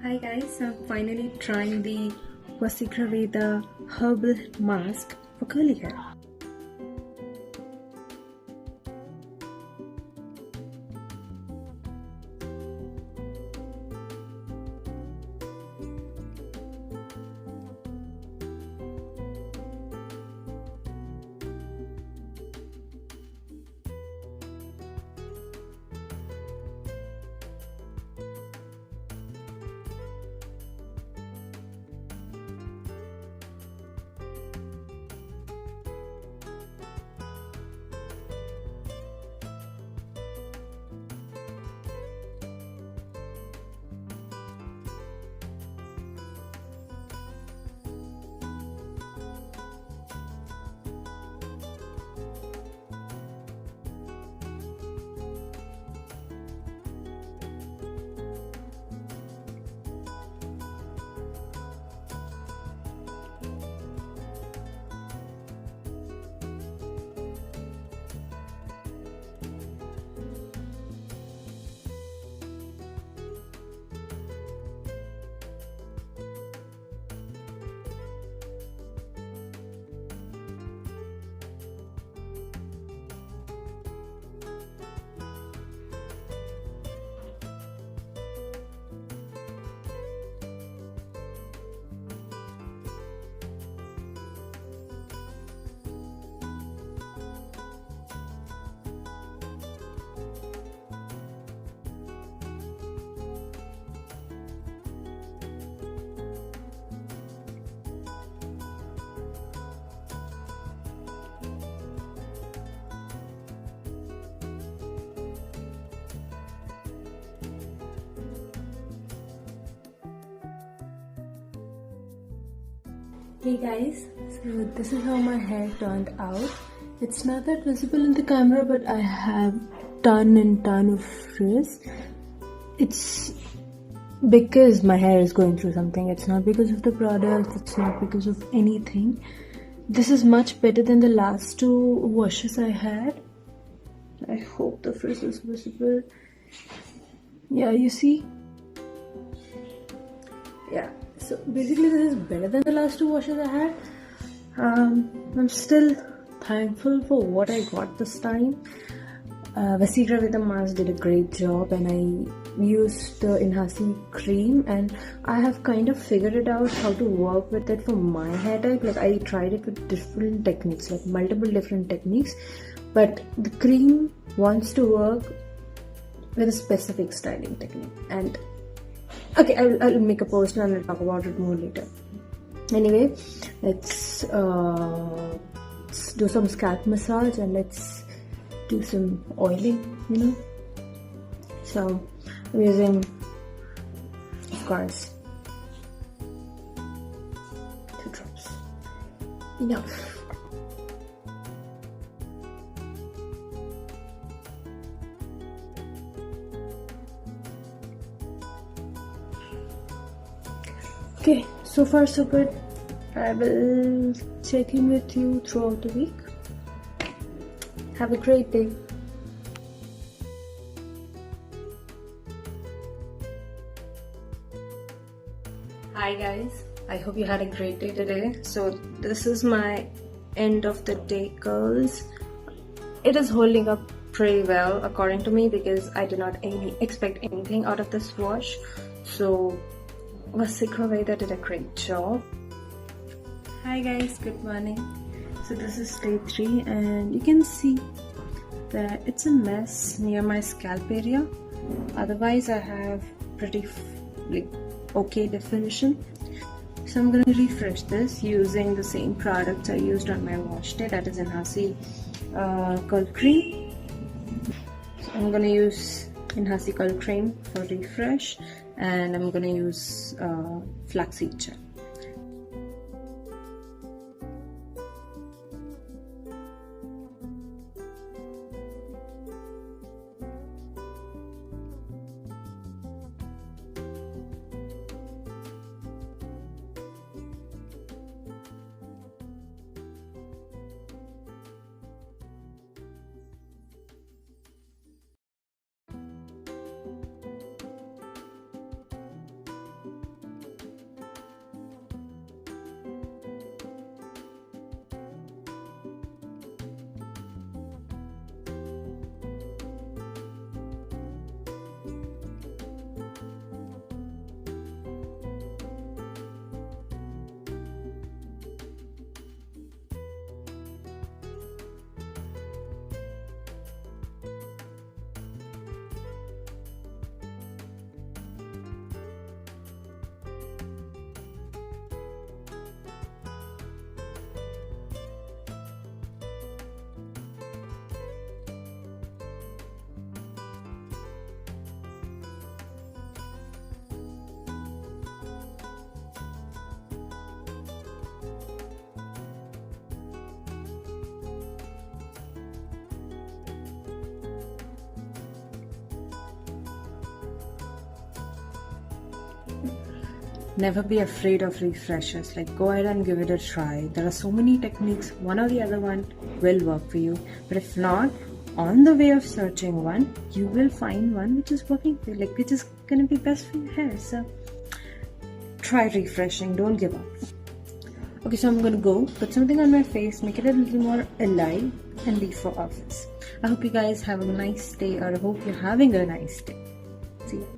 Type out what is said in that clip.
Hi guys, I'm finally trying the Vaseegrah Veda herbal mask for curly hair. Hey guys, so this is how my hair turned out. It's not that visible in the camera, but I have ton and ton of frizz. It's because my hair is going through something. It's not because of the product, it's not because of anything. This is much better than the last two washes I had. I hope the frizz is visible. Yeah, you see? Yeah. So basically this is better than the last two washes I had. I'm still thankful for what I got this time. Vaseegrah Veda mask did a great job, and I used the Inhasi cream, and I have kind of figured it out how to work with it for my hair type. Like I tried it with different techniques, like multiple different techniques, but the cream wants to work with a specific styling technique. And okay, I'll make a post and I'll talk about it more later. Anyway, let's do some scalp massage and let's do some oiling, So I'm using, of course, 2 drops. Enough. Okay, so far so good. I will check in with you throughout the week. Have a great day. Hi guys, I hope you had a great day today. So this is my end of the day curls. It is holding up pretty well according to me because I did not expect anything out of this wash. So Vaseegrah Veda did a great job. Hi guys, good morning. So this is day 3 and you can see that it's a mess near my scalp area. Otherwise I have pretty okay definition. So I'm going to refresh this using the same products I used on my wash day, that is Inhasi curl cream. So I'm going to use Inhasi curl cream for refresh, and I'm going to use flaxseed gel. never be afraid of refreshes. Like, go ahead and give it a try. There are so many techniques, one or the other one will work for you. But if not, on the way of searching one, you will find one which is working for you, like which is gonna be best for your hair. So try refreshing, don't give up. Okay, so I'm gonna go put something on my face, make it a little more alive, and leave for office. I hope you guys have a nice day, or I hope you're having a nice day. See you.